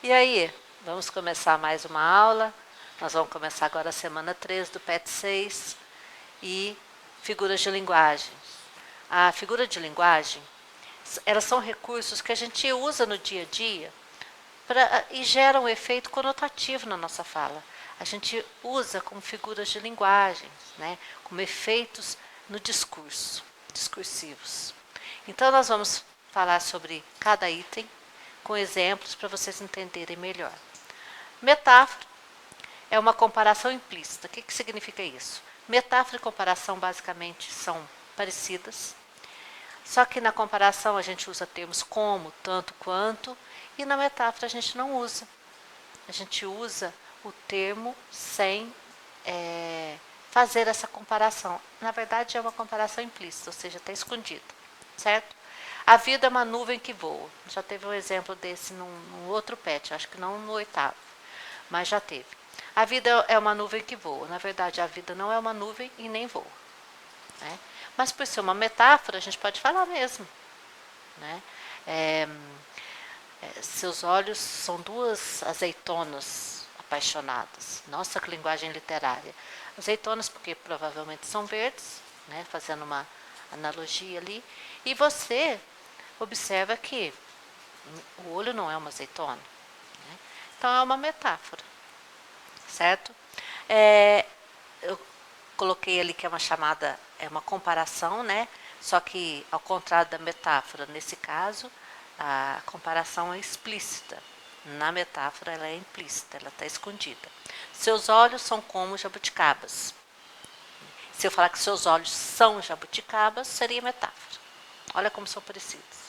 E aí, vamos começar mais uma aula. Nós vamos começar agora a semana 3 do PET 6 e figuras de linguagem. A figura de linguagem, elas são recursos que a gente usa no dia a dia e geram um efeito conotativo na nossa fala. A gente usa como figuras de linguagem, né, como efeitos no discurso, discursivos. Então, nós vamos falar sobre cada item com exemplos para vocês entenderem melhor. Metáfora é uma comparação implícita. O que significa isso? Metáfora e comparação basicamente são parecidas, só que na comparação a gente usa termos como, tanto, quanto, e na metáfora a gente não usa. A gente usa o termo sem fazer essa comparação. Na verdade é uma comparação implícita, ou seja, está escondida, certo? A vida é uma nuvem que voa. Já teve um exemplo desse num outro PET, acho que não no oitavo, mas já teve. A vida é uma nuvem que voa. Na verdade, a vida não é uma nuvem e nem voa. Né? Mas por ser uma metáfora, a gente pode falar mesmo. Né? Seus olhos são duas azeitonas apaixonadas. Nossa, que linguagem literária. Azeitonas porque provavelmente são verdes, né? Fazendo uma analogia ali. E você observa que o olho não é uma azeitona. Né? Então é uma metáfora, certo? Eu coloquei ali que é uma chamada, é uma comparação, né? Só que ao contrário da metáfora, nesse caso, a comparação é explícita. Na metáfora ela é implícita, ela está escondida. Seus olhos são como jabuticabas. Se eu falar que seus olhos são jabuticabas, seria metáfora. Olha como são parecidos.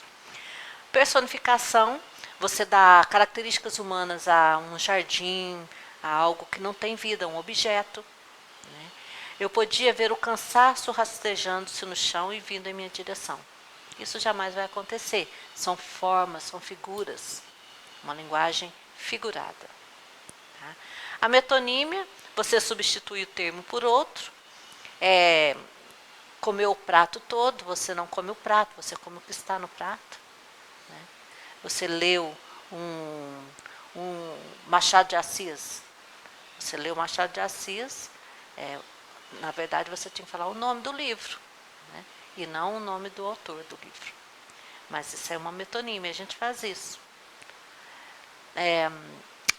Personificação, você dá características humanas a um jardim, a algo que não tem vida, um objeto. Né? Eu podia ver o cansaço rastejando-se no chão e vindo em minha direção. Isso jamais vai acontecer. São formas, são figuras. Uma linguagem figurada. Tá? A metonímia, você substitui o termo por outro. Comeu o prato todo, você não come o prato, você come o que está no prato. Né? Você leu um Machado de Assis. Você leu Machado de Assis, na verdade você tinha que falar o nome do livro, né? E não o nome do autor do livro. Mas isso é uma metonímia, a gente faz isso.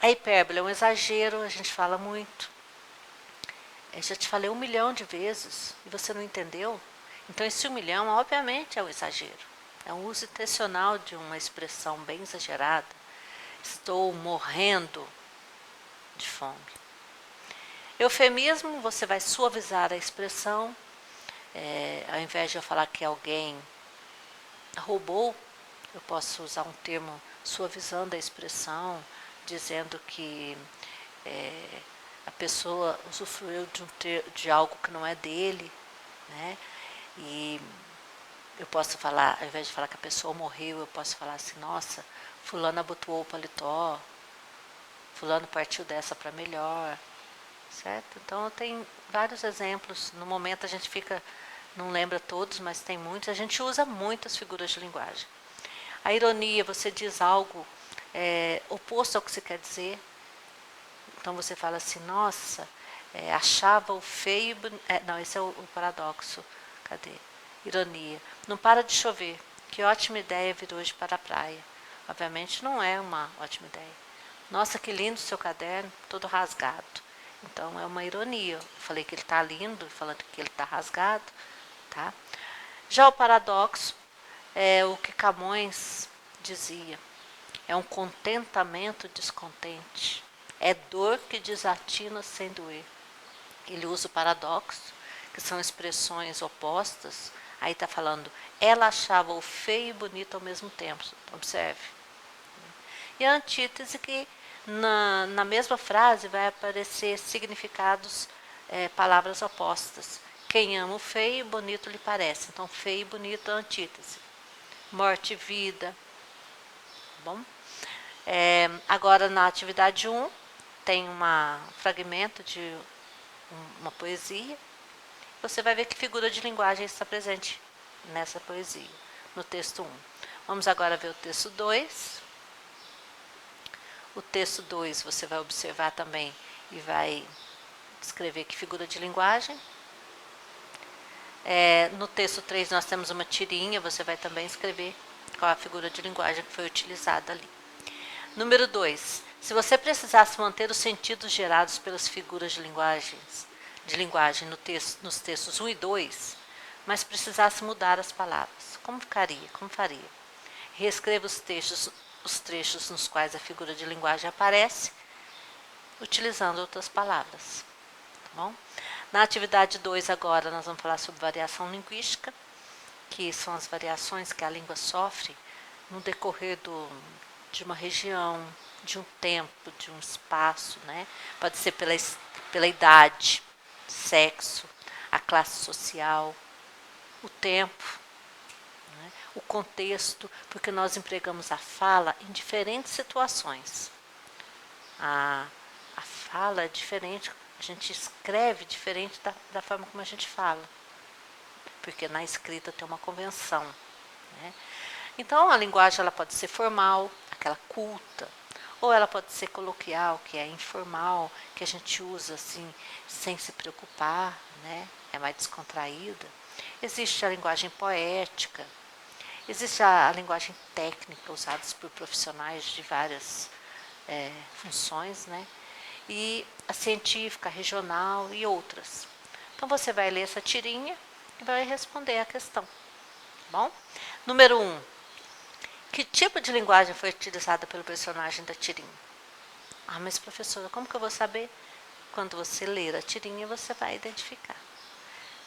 A hipérbole é um exagero, a gente fala muito. Eu já te falei 1 milhão de vezes e você não entendeu. Então esse 1 milhão, obviamente, é um exagero. É um uso intencional de uma expressão bem exagerada. Estou morrendo de fome. Eufemismo, você vai suavizar a expressão. Ao invés de eu falar que alguém roubou, eu posso usar um termo suavizando a expressão, dizendo que a pessoa usufruiu de algo que não é dele, né? E eu posso falar, ao invés de falar que a pessoa morreu, eu posso falar assim, nossa, fulano abotoou o paletó, fulano partiu dessa para melhor, certo? Então tem vários exemplos. No momento a gente não lembra todos, mas tem muitos. A gente usa muitas figuras de linguagem. A ironia, você diz algo oposto ao que você quer dizer. Então você fala assim, nossa, achava o feio... não, esse é o paradoxo. Cadê? Ironia. Não para de chover. Que ótima ideia vir hoje para a praia. Obviamente não é uma ótima ideia. Nossa, que lindo o seu caderno, todo rasgado. Então é uma ironia. Eu falei que ele está lindo, falando que ele está rasgado. Tá? Já o paradoxo é o que Camões dizia. É um contentamento descontente. É dor que desatina sem doer. Ele usa o paradoxo, que são expressões opostas. Aí está falando, ela achava o feio e bonito ao mesmo tempo. Observe. E a antítese que na mesma frase vai aparecer significados, palavras opostas. Quem ama o feio, bonito lhe parece. Então, feio e bonito é a antítese. Morte e vida. Bom? Agora, na atividade 1, tem um fragmento de uma poesia. Você vai ver que figura de linguagem está presente nessa poesia, no texto 1. Vamos agora ver o texto 2. O texto 2 você vai observar também e vai escrever que figura de linguagem. No texto 3 nós temos uma tirinha, você vai também escrever qual a figura de linguagem que foi utilizada ali. Número 2. Se você precisasse manter os sentidos gerados pelas figuras de linguagem nos textos 1 e 2, mas precisasse mudar as palavras, como ficaria? Como faria? Reescreva os trechos nos quais a figura de linguagem aparece, utilizando outras palavras. Tá bom? Na atividade 2 agora nós vamos falar sobre variação linguística, que são as variações que a língua sofre no decorrer de uma região, de um tempo, de um espaço, né? Pode ser pela idade, sexo, a classe social, o tempo, né? O contexto, porque nós empregamos a fala em diferentes situações. A fala é diferente, a gente escreve diferente da forma como a gente fala, porque na escrita tem uma convenção, né? Então, a linguagem ela pode ser formal, aquela culta, ou ela pode ser coloquial, que é informal, que a gente usa assim, sem se preocupar, né? É mais descontraída. Existe a linguagem poética, existe a linguagem técnica, usada por profissionais de várias funções, né? E a científica, a regional e outras. Então, você vai ler essa tirinha e vai responder a questão. Tá bom? Número 1. Que tipo de linguagem foi utilizada pelo personagem da tirinha? Ah, mas professora, como que eu vou saber? Quando você ler a tirinha, você vai identificar.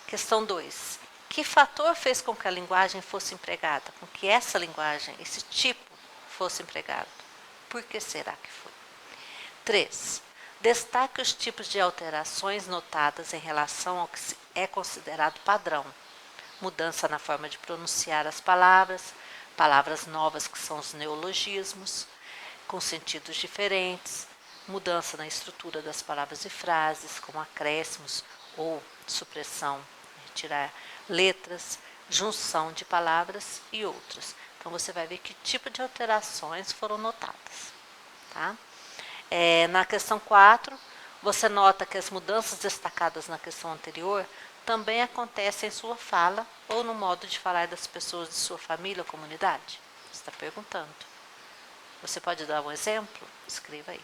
Questão 2. Que fator fez com que a linguagem fosse empregada? Com que essa linguagem, esse tipo, fosse empregado? Por que será que foi? 3. Destaque os tipos de alterações notadas em relação ao que é considerado padrão. Mudança na forma de pronunciar as palavras novas que são os neologismos, com sentidos diferentes, mudança na estrutura das palavras e frases, como acréscimos ou supressão, retirar letras, junção de palavras e outras. Então, você vai ver que tipo de alterações foram notadas. Tá? Na questão 4, você nota que as mudanças destacadas na questão anterior também acontecem em sua fala ou no modo de falar das pessoas de sua família ou comunidade? Você está perguntando. Você pode dar um exemplo? Escreva aí.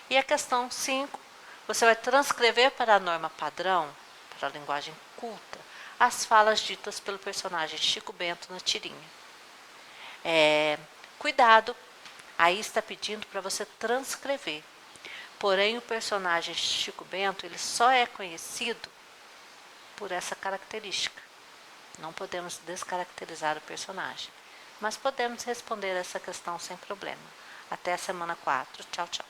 E a questão 5, você vai transcrever para a norma padrão, para a linguagem culta, as falas ditas pelo personagem Chico Bento na tirinha. Cuidado, aí está pedindo para você transcrever. Porém, o personagem Chico Bento, ele só é conhecido por essa característica. Não podemos descaracterizar o personagem, mas podemos responder essa questão sem problema. Até a semana 4. Tchau, tchau.